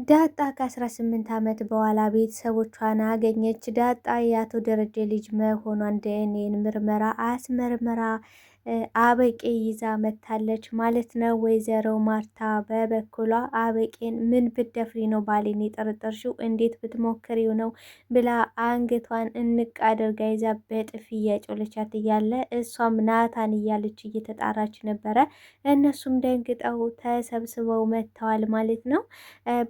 ዳጣ ከ18 ዓመት በኋላ ቤተሰቦቿን አገኘች። ዳጣ የአቶ ደረጀ ልጅ መሆኗን ዲኤንኤ ምርመራ አስመርምራ አበቄ ይዛ መታለች ማለት ነው። ወይዘሮ ማርታ በበኩሏ አበቄን ምን ብትደፍሪ ነው ባሌን የጠረጠርሽው? እንዴት ብትሞክሪው ነው ብላ አንገቷን እንቅ አድርጋ ይዛ በጥፊ እያጮለቻት እያለ እሷም ናታን እያለች እየተጣራች ነበረ። እነሱም ደንግጠው ተሰብስበው መጥተዋል ማለት ነው።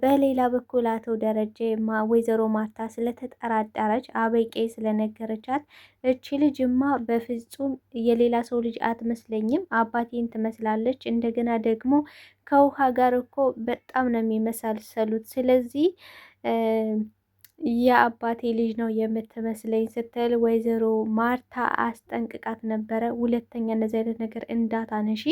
በሌላ በኩል አቶ ደረጀ ወይዘሮ ማርታ ስለተጠራጠረች አበቄ ስለነገረቻት እቺ ልጅማ በፍጹም የሌላ ሰው ልጅ አትመስለኝም፣ አባቴን ትመስላለች። እንደገና ደግሞ ከውሃ ጋር እኮ በጣም ነው የሚመሳሰሉት። ስለዚህ የአባቴ ልጅ ነው የምትመስለኝ ስትል ወይዘሮ ማርታ አስጠንቅቃት ነበረ። ሁለተኛ እንደዚህ አይነት ነገር እንዳታነሺ፣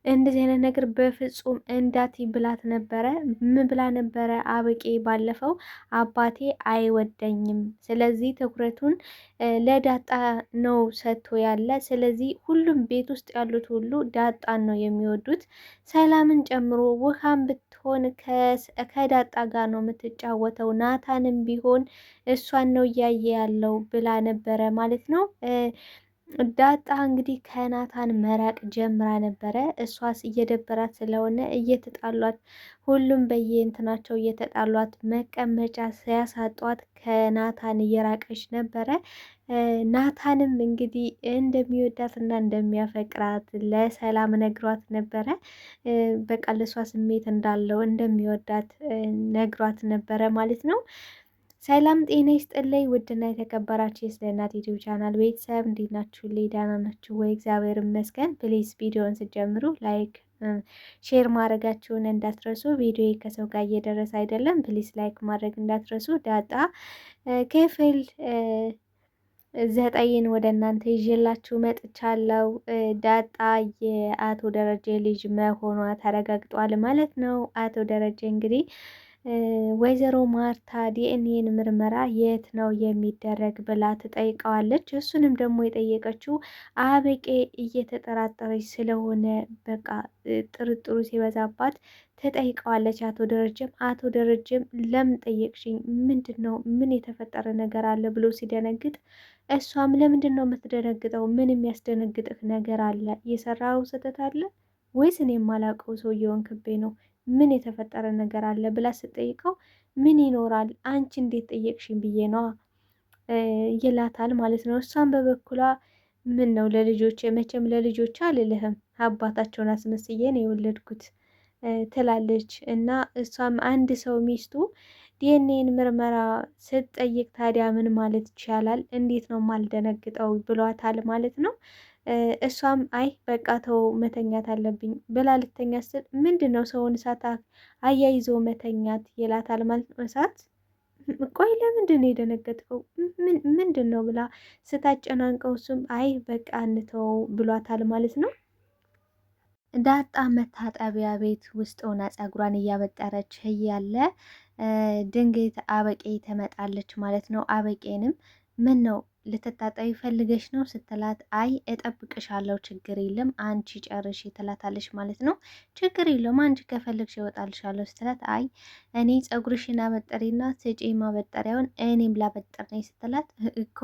እንደዚህ አይነት ነገር በፍጹም እንዳት ብላት ነበረ። ምን ብላ ነበረ? አበቄ ባለፈው አባቴ አይወደኝም፣ ስለዚህ ትኩረቱን ለዳጣ ነው ሰጥቶ ያለ። ስለዚህ ሁሉም ቤት ውስጥ ያሉት ሁሉ ዳጣን ነው የሚወዱት፣ ሰላምን ጨምሮ። ውሃም ብትሆን ከዳጣ ጋር ነው የምትጫወተው፣ ናታንም ቢሆን እሷን ነው እያየ ያለው ብላ ነበረ ማለት ነው። ዳጣ እንግዲህ ከናታን መራቅ ጀምራ ነበረ። እሷስ እየደበራት ስለሆነ እየተጣሏት፣ ሁሉም በየእንትናቸው እየተጣሏት መቀመጫ ሲያሳጧት ከናታን እየራቀች ነበረ። ናታንም እንግዲህ እንደሚወዳትና እንደሚያፈቅራት ለሰላም ነግሯት ነበረ። በቃ ለሷ ስሜት እንዳለው እንደሚወዳት ነግሯት ነበረ ማለት ነው። ሰላም ጤና ይስጥልኝ ውድና የተከበራችሁ የስለ እናት ዩቲዩብ ቻናል ቤተሰብ እንዴት ናችሁ? ደህና ናችሁ ወይ? እግዚአብሔር ይመስገን። ፕሊዝ ቪዲዮውን ስትጀምሩ ላይክ ሼር ማድረጋችሁን እንዳትረሱ። ቪዲዮ ከሰው ጋር እየደረሰ አይደለም፣ ፕሊዝ ላይክ ማድረግ እንዳትረሱ። ዳጣ ክፍል 9 ወደ እናንተ ይዤላችሁ መጥቻለሁ። ዳጣ የአቶ ደረጀ ልጅ መሆኗ ተረጋግጧል ማለት ነው። አቶ ደረጀ እንግዲህ ወይዘሮ ማርታ ዲኤንኤን ምርመራ የት ነው የሚደረግ ብላ ትጠይቀዋለች። እሱንም ደግሞ የጠየቀችው አበቄ እየተጠራጠረች ስለሆነ በቃ ጥርጥሩ ሲበዛባት ትጠይቀዋለች። አቶ ደረጀም ለምን ጠየቅሽኝ? ምንድን ነው? ምን የተፈጠረ ነገር አለ ብሎ ሲደነግጥ እሷም ለምንድን ነው የምትደነግጠው? ምን የሚያስደነግጥህ ነገር አለ? የሰራው ስህተት አለ ወይስ እኔ የማላውቀው ሰውየውን ክቤ ነው? ምን የተፈጠረ ነገር አለ ብላ ስጠይቀው ምን ይኖራል አንቺ እንዴት ጠየቅሽኝ ብዬ ነዋ ይላታል ማለት ነው። እሷም በበኩሏ ምን ነው ለልጆች መቼም ለልጆች አልልህም አባታቸውን አስመስዬ ነው የወለድኩት ትላለች። እና እሷም አንድ ሰው ሚስቱ ዲኤንኤን ምርመራ ስትጠይቅ ታዲያ ምን ማለት ይቻላል? እንዴት ነው ማልደነግጠው ብሏታል ማለት ነው። እሷም አይ በቃ ተው መተኛት አለብኝ ብላ ልተኛ ስትል ምንድን ነው ሰውን እሳት አያይዞ መተኛት ይላታል ማለት ነው። እሳት ቆይ ለምንድን ነው የደነገጥከው? ምንድን ነው ብላ ስታጨናንቀው እሱም አይ በቃ እንተው ብሏታል ማለት ነው። ዳጣ መታጠቢያ ቤት ውስጥ ሆና ፀጉሯን እያበጠረች እያለ ድንገት አበቄ ትመጣለች ማለት ነው። አበቄንም ምን ነው ልትታጠቢ ፈልገሽ ነው ስትላት አይ እጠብቅሻለሁ ችግር የለም አንቺ ጨርሽ ትላታለች ማለት ነው። ችግር የለውም አንቺ ከፈለግሽ እወጣልሻለሁ ስትላት አይ እኔ ፀጉርሽን አበጠሪና ስጪ ማበጠሪያውን እኔም ላበጠር ነኝ ስትላት እኮ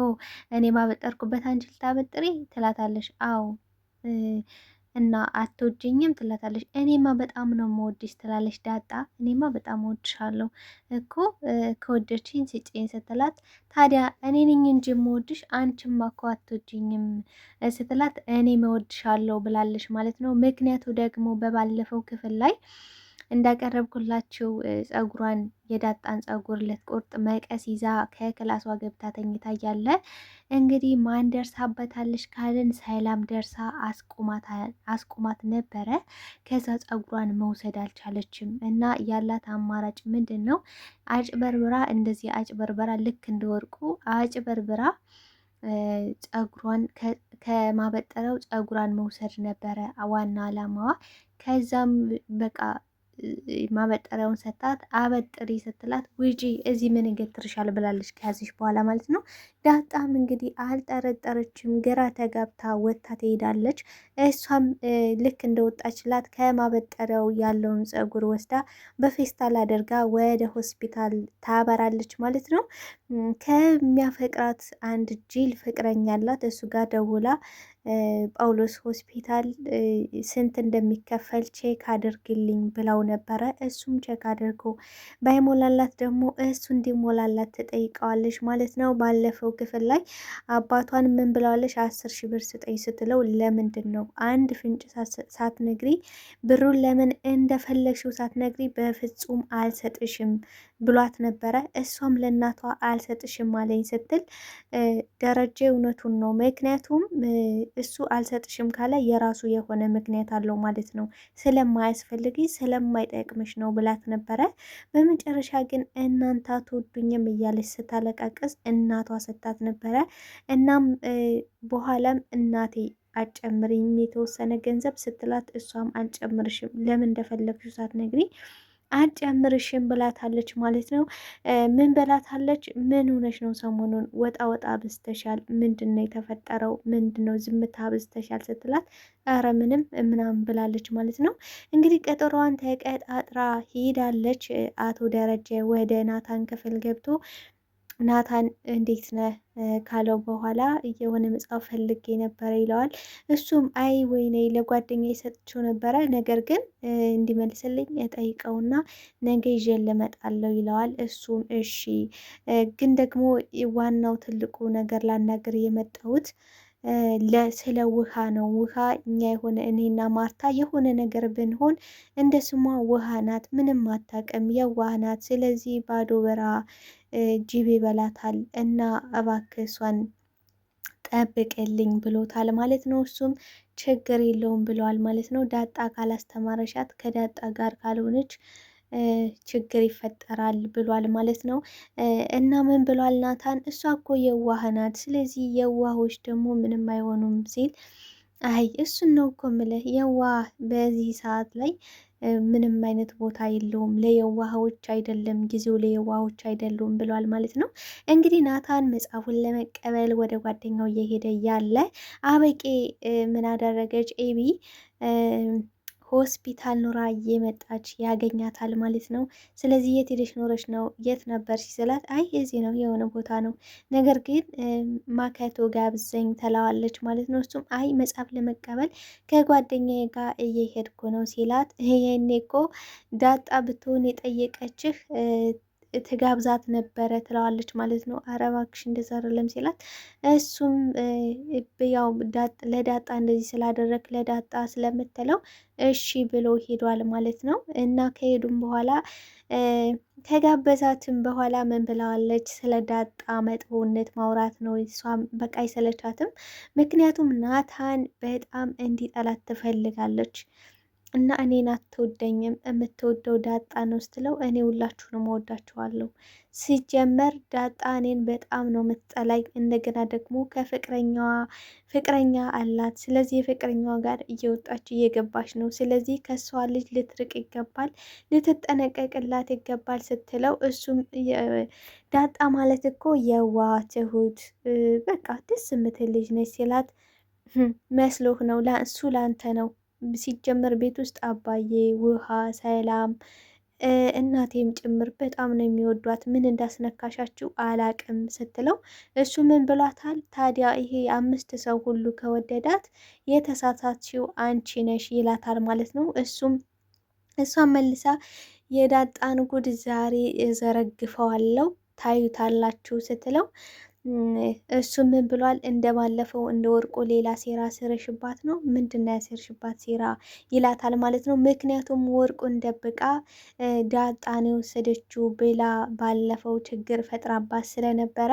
እኔ ማበጠርኩበት አንቺ ልታበጥሪ ትላታለች። አዎ እና አትወጂኝም ትላታለች። እኔማ በጣም ነው የምወድሽ ትላለች ዳጣ። እኔማ በጣም እወድሻለሁ እኮ ከወደድሽኝ ስጪኝ ስትላት ታዲያ እኔ ነኝ እንጂ የምወድሽ አንቺማ እኮ አትወጂኝም ስትላት እኔ እወድሻለሁ ብላለች ማለት ነው። ምክንያቱ ደግሞ በባለፈው ክፍል ላይ እንዳቀረብኩላችሁ ፀጉሯን የዳጣን ፀጉር ልትቆርጥ መቀስ ይዛ ከክላሷ ገብታ ተኝታ እያለ እንግዲህ ማን ደርሳበታለች ካልን ሰላም ደርሳ አስቁማት ነበረ። ከዛ ፀጉሯን መውሰድ አልቻለችም እና ያላት አማራጭ ምንድን ነው? አጭበርብራ እንደዚህ አጭበርበራ ልክ እንደወርቁ አጭበርብራ ፀጉሯን ከማበጠረው ፀጉሯን መውሰድ ነበረ ዋና አላማዋ። ከዛም በቃ ማበጠሪያውን ሰታት አበጥሪ ስትላት ውጪ እዚህ ምን ይገትርሻል ብላለች ከያዝሽ በኋላ ማለት ነው። ዳጣም እንግዲህ አልጠረጠረችም፣ ግራ ተጋብታ ወጥታ ትሄዳለች። እሷም ልክ እንደወጣችላት ከማበጠሪያው ያለውን ፀጉር ወስዳ በፌስታል አድርጋ ወደ ሆስፒታል ታበራለች ማለት ነው። ከሚያፈቅራት አንድ ጅል ፍቅረኛ አላት። እሱ ጋር ደውላ ጳውሎስ ሆስፒታል ስንት እንደሚከፈል ቼክ አድርግልኝ ብለው ነበረ። እሱም ቼክ አድርጎ ባይሞላላት ደግሞ እሱ እንዲሞላላት ትጠይቀዋለች ማለት ነው። ባለፈው ክፍል ላይ አባቷን ምን ብለዋለች? 10 ሺህ ብር ስጠኝ ስትለው ለምንድን ነው አንድ ፍንጭ ሳትነግሪ ብሩን ለምን እንደፈለግሽው ሳትነግሪ በፍጹም አልሰጥሽም ብሏት ነበረ። እሷም ለእናቷ አልሰጥሽም አለኝ ስትል ደረጀ እውነቱን ነው፣ ምክንያቱም እሱ አልሰጥሽም ካለ የራሱ የሆነ ምክንያት አለው ማለት ነው፣ ስለማያስፈልግ ስለማይጠቅምሽ ነው ብላት ነበረ። በመጨረሻ ግን እናንተ አትወዱኝም እያለች ስታለቃቅስ እናቷ ሰታት ነበረ። እናም በኋላም እናቴ አጨምሪኝ የተወሰነ ገንዘብ ስትላት እሷም አልጨምርሽም ለምን እንደፈለግሽ ሳትነግሪ አልጨምርሽም ብላታለች ማለት ነው። ምን ብላታለች? ምን ሆነሽ ነው ሰሞኑን ወጣ ወጣ ብስተሻል፣ ምንድን ነው የተፈጠረው? ምንድን ነው ዝምታ ብስተሻል ስትላት ኧረ ምንም ምናምን ብላለች ማለት ነው። እንግዲህ ቀጠሮዋን ተቀጣጥራ ሄዳለች። አቶ ደረጀ ወደ ናታን ክፍል ገብቶ ናታን እንዴት ነህ ካለው በኋላ የሆነ መጽሐፍ ፈልጌ ነበረ ይለዋል። እሱም አይ ወይኔ ለጓደኛ የሰጥችው ነበረ፣ ነገር ግን እንዲመልስልኝ ጠይቀውና ነገ ይዤ ልመጣለሁ ይለዋል። እሱም እሺ፣ ግን ደግሞ ዋናው ትልቁ ነገር ላናገር የመጣሁት ስለ ውሃ ነው። ውሃ እኛ የሆነ እኔና ማርታ የሆነ ነገር ብንሆን እንደ ስሟ ውሃ ናት፣ ምንም አታውቅም፣ የዋህ ናት። ስለዚህ ባዶ በረሃ ጅብ ይበላታል እና እባክህ እሷን ጠብቅልኝ ብሎታል ማለት ነው። እሱም ችግር የለውም ብለዋል ማለት ነው። ዳጣ ካላስተማረሻት ከዳጣ ጋር ካልሆነች ችግር ይፈጠራል ብሏል ማለት ነው። እና ምን ብሏል ናታን? እሷ እኮ የዋህ ናት፣ ስለዚህ የዋሆች ደግሞ ምንም አይሆኑም ሲል አይ እሱን ነው እኮ ምልህ፣ የዋህ በዚህ ሰዓት ላይ ምንም አይነት ቦታ የለውም፣ ለየዋሆች አይደለም ጊዜው፣ ለየዋሆች አይደሉም ብሏል ማለት ነው። እንግዲህ ናታን መጽሐፉን ለመቀበል ወደ ጓደኛው እየሄደ ያለ አበቄ ምን አደረገች? ኤቢ ሆስፒታል ኑራ እየመጣች ያገኛታል ማለት ነው። ስለዚህ የት ሄደሽ ኖረች ነው? የት ነበር ሲላት አይ እዚህ ነው የሆነ ቦታ ነው፣ ነገር ግን ማከቶ ጋብዘኝ ተላዋለች ማለት ነው። እሱም አይ መጽሐፍ ለመቀበል ከጓደኛዬ ጋር እየሄድኩ ነው ሲላት ይሄኔ እኮ ዳጣ ብትሆን የጠየቀችህ ትጋብዛት ነበረ ትለዋለች ማለት ነው። ኧረ እባክሽ እንደዛ አይደለም ሲላት እሱም ያው ለዳጣ እንደዚህ ስላደረግ ለዳጣ ስለምትለው እሺ ብሎ ሄዷል ማለት ነው። እና ከሄዱም በኋላ ከጋበዛትም በኋላ ምን ብለዋለች? ስለ ዳጣ መጥፎነት ማውራት ነው። እሷም በቃ አይሰለቻትም፣ ምክንያቱም ናታን በጣም እንዲጠላት ትፈልጋለች እና እኔን አትወደኝም፣ የምትወደው ዳጣ ነው ስትለው እኔ ሁላችሁንም እወዳችኋለሁ። ሲጀመር ዳጣ እኔን በጣም ነው የምትጠላኝ፣ እንደገና ደግሞ ፍቅረኛ አላት። ስለዚህ የፍቅረኛዋ ጋር እየወጣች እየገባች ነው። ስለዚህ ከሷ ልጅ ልትርቅ ይገባል፣ ልትጠነቀቅላት ይገባል ስትለው እሱም ዳጣ ማለት እኮ የዋህ ትሁት፣ በቃ ደስ የምትል ልጅ ነች ሲላት መስሎህ ነው? እሱ ላንተ ነው ሲጀመር ቤት ውስጥ አባዬ፣ ውሃ፣ ሰላም እናቴም ጭምር በጣም ነው የሚወዷት፣ ምን እንዳስነካሻችሁ አላቅም ስትለው እሱ ምን ብሏታል ታዲያ? ይሄ 5 ሰው ሁሉ ከወደዳት የተሳሳችው አንቺ ነሽ ይላታል ማለት ነው። እሷም መልሳ የዳጣን ጉድ ዛሬ እዘረግፈዋለሁ ታዩታላችሁ ስትለው እሱ ምን ብሏል? እንደ ባለፈው እንደ ወርቆ ሌላ ሴራ ስረሽባት ነው? ምንድን ነው ያሰርሽባት ሴራ ይላታል ማለት ነው። ምክንያቱም ወርቁን ደብቃ ዳጣን የወሰደችው ብላ ባለፈው ችግር ፈጥራባት ስለነበረ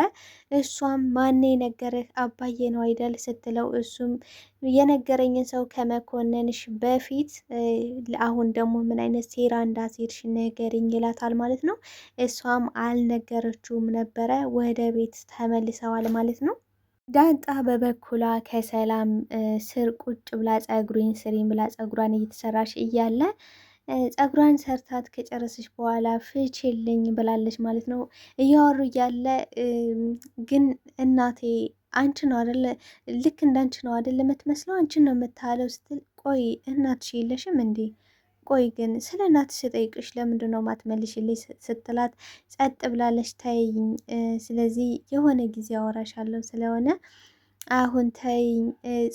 እሷም ማን የነገረህ አባዬ ነው አይደል ስትለው እሱም የነገረኝን ሰው ከመኮነንሽ በፊት አሁን ደግሞ ምን አይነት ሴራ እንዳሴርሽ ንገሪኝ ይላታል ማለት ነው። እሷም አልነገረችውም ነበረ። ወደ ቤት ተመልሰዋል ማለት ነው። ዳጣ በበኩሏ ከሰላም ስር ቁጭ ብላ ጸጉሬን ስሪኝ ብላ ጸጉሯን እየተሰራሽ እያለ ፀጉሯን ሰርታት ከጨረሰች በኋላ ፍችልኝ ብላለች ማለት ነው። እያወሩ እያለ ግን እናቴ አንቺ ነው አደለ፣ ልክ እንዳንቺ ነው አደለ የምትመስለው፣ አንቺን ነው የምታለው ስትል፣ ቆይ እናትሽ የለሽም እንዴ? ቆይ ግን ስለ እናትሽ ስጠይቅሽ ለምንድን ነው ማትመልሽልኝ? ስትላት ጸጥ ብላለች። ተይኝ፣ ስለዚህ የሆነ ጊዜ አወራሻለሁ ስለሆነ አሁን ተይኝ፣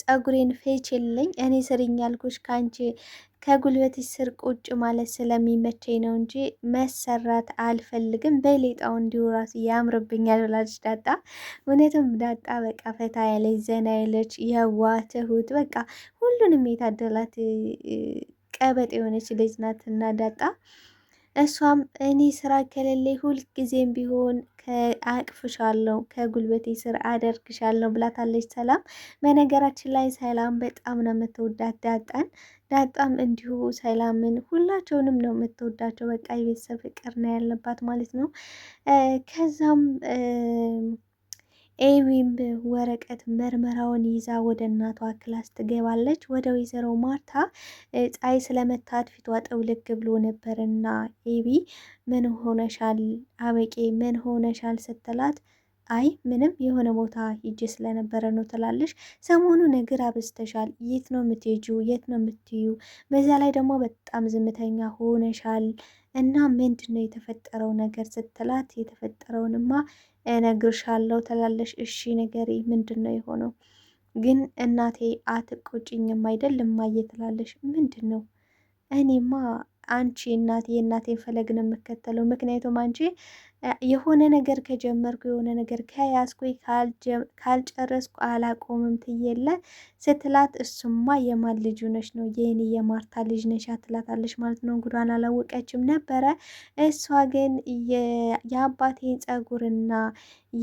ፀጉሬን ፍችልኝ። እኔ ስርኝ ያልኩሽ ከአንቺ ከጉልበትሽ ስር ቁጭ ማለት ስለሚመቸኝ ነው እንጂ መሰራት አልፈልግም። በሌጣው እንዲሁ ራሱ ያምርብኛል ብላለች ዳጣ። እውነትም ዳጣ በቃ ፈታ ያለች ዘና ያለች የዋህ ትሁት፣ በቃ ሁሉንም የታደላት ቀበጥ የሆነች ልጅ ናት እና ዳጣ እሷም እኔ ስራ ከሌለኝ ሁልጊዜም ቢሆን አቅፍሻለሁ ከጉልበቴ ስር አደርግሻለሁ ብላታለች ሰላም። በነገራችን ላይ ሰላም በጣም ነው የምትወዳት ዳጣን። ዳጣም እንዲሁ ሰላምን ሁላቸውንም ነው የምትወዳቸው። በቃ የቤተሰብ ፍቅር ነው ያለባት ማለት ነው። ከዛም ኤዊም ወረቀት ምርመራውን ይዛ ወደ እናቷ ክላስ ትገባለች። ወደ ወይዘሮ ማርታ ፀሐይ ስለመታት ፊቷ ጠውልግ ብሎ ነበርና ኤቢ ምን ሆነሻል አበቄ ምን ሆነሻል ስትላት አይ ምንም የሆነ ቦታ ሂጄ ስለነበረ ነው ትላለች። ሰሞኑን እግር አብዝተሻል፣ የት ነው የምትሄጂው? የት ነው የምትዩ? በዛ ላይ ደግሞ በጣም ዝምተኛ ሆነሻል እና ምንድን ነው የተፈጠረው ነገር ስትላት የተፈጠረውንማ እነግርሻለሁ ትላለች። እሺ ንገሪ፣ ምንድን ነው የሆነው? ግን እናቴ አትቆጭኝም አይደል እማዬ ትላለች። ምንድን ነው? እኔማ አንቺ እናቴ የእናቴን ፈለግ ነው የምከተለው። ምክንያቱም አንቺ የሆነ ነገር ከጀመርኩ የሆነ ነገር ከያዝኩ ካልጨረስኩ አላቆምም ትየለ ስትላት፣ እሱማ የማን ልጅ ነሽ ነው? የኔ የማርታ ልጅ ነሽ ትላታለች ማለት ነው። ጉዷን አላወቀችም ነበረ። እሷ ግን የአባቴን ጸጉርና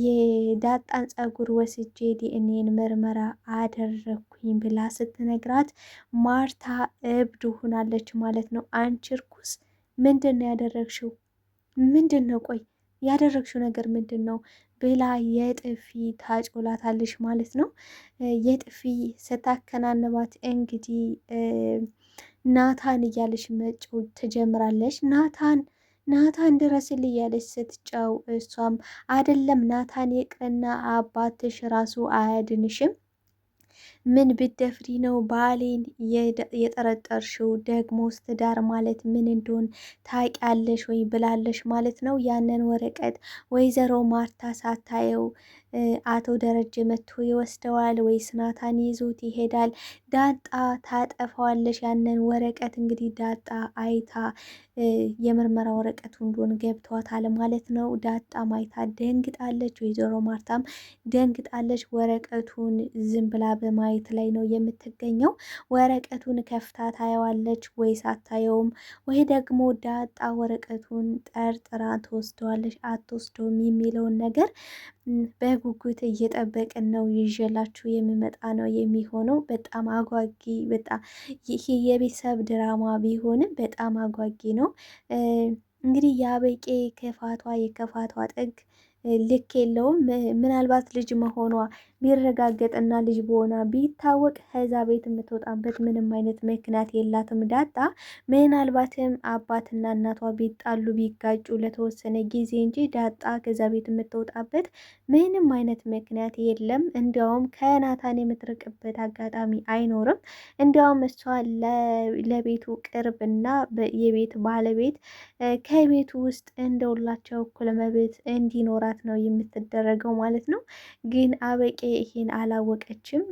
የዳጣን ጸጉር ወስጄ ዲኤንኤን ምርመራ አደረግኩኝ ብላ ስትነግራት ማርታ እብድ ሆናለች ማለት ነው። አንቺ እርኩስ ምንድን ነው ያደረግሽው? ምንድን ነው ቆይ ያደረግሽው ነገር ምንድን ነው ብላ የጥፊ ታጮላታለች ማለት ነው። የጥፊ ስታከናንባት እንግዲህ ናታን እያለች መጮህ ትጀምራለች። ናታን ድረስልኝ እያለች ስትጫው እሷም አይደለም ናታን ይቅርና አባትሽ ራሱ አያድንሽም። ምን ብትደፍሪ ነው ባሌን የጠረጠርሽው? ደግሞ ትዳር ማለት ምን እንደሆን ታውቂያለሽ ወይ ብላለሽ ማለት ነው። ያንን ወረቀት ወይዘሮ ማርታ ሳታየው አቶ ደረጀ መጥቶ ይወስደዋል ወይስ ናታን ይዞት ይሄዳል? ዳጣ ታጠፋዋለሽ ያንን ወረቀት። እንግዲህ ዳጣ አይታ የምርመራ ወረቀቱ እንደሆነ ገብቷታል ማለት ነው። ዳጣ ማይታ ደንግጣለች፣ ወይዘሮ ማርታም ደንግጣለች። ወረቀቱን ዝም ብላ በማየት ላይ ነው የምትገኘው። ወረቀቱን ከፍታ ታየዋለች ወይስ አታየውም? ወይ ደግሞ ዳጣ ወረቀቱን ጠርጥራ ትወስደዋለች አትወስደውም የሚለውን ነገር በጉጉት እየጠበቅን ነው። ይዤላችሁ የምመጣ ነው የሚሆነው። በጣም አጓጊ፣ በጣም ይሄ የቤተሰብ ድራማ ቢሆንም በጣም አጓጊ ነው። እንግዲህ የአበቄ የክፋቷ ጥግ ልክ የለውም። ምናልባት ልጅ መሆኗ ቢረጋገጥና ልጅ በሆኗ ቢታወቅ ከዛ ቤት የምትወጣበት ምንም አይነት ምክንያት የላትም ዳጣ። ምናልባትም አባትና እናቷ ቢጣሉ ቢጋጩ ለተወሰነ ጊዜ እንጂ ዳጣ ከዛ ቤት የምትወጣበት ምንም አይነት ምክንያት የለም። እንዲያውም ከናታን የምትርቅበት አጋጣሚ አይኖርም። እንዲያውም እሷ ለቤቱ ቅርብ እና የቤት ባለቤት ከቤቱ ውስጥ እንደውላቸው እኩል መብት እንዲኖራት ነው የምትደረገው ማለት ነው። ግን አበቄ ይሄን አላወቀችም።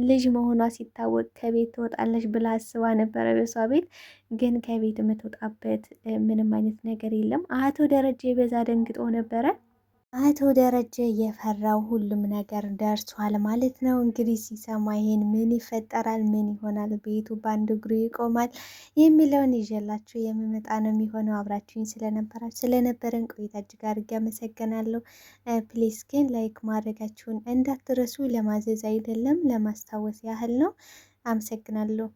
ልጅ መሆኗ ሲታወቅ ከቤት ትወጣለች ብላ አስባ ነበረ በሷ ቤት። ግን ከቤት የምትወጣበት ምንም አይነት ነገር የለም። አቶ ደረጀ በዛ ደንግጦ ነበረ። አቶ ደረጀ የፈራው ሁሉም ነገር ደርሷል ማለት ነው። እንግዲህ ሲሰማ ይሄን ምን ይፈጠራል፣ ምን ይሆናል፣ ቤቱ በአንድ እግሩ ይቆማል የሚለውን ይዤላችሁ የምመጣ ነው የሚሆነው። አብራችሁኝ ስለነበረን ቆይታ እጅግ አድርጌ አመሰግናለሁ። ፕሊስ ግን ላይክ ማድረጋችሁን እንዳትረሱ። ለማዘዝ አይደለም ለማስታወስ ያህል ነው። አመሰግናለሁ።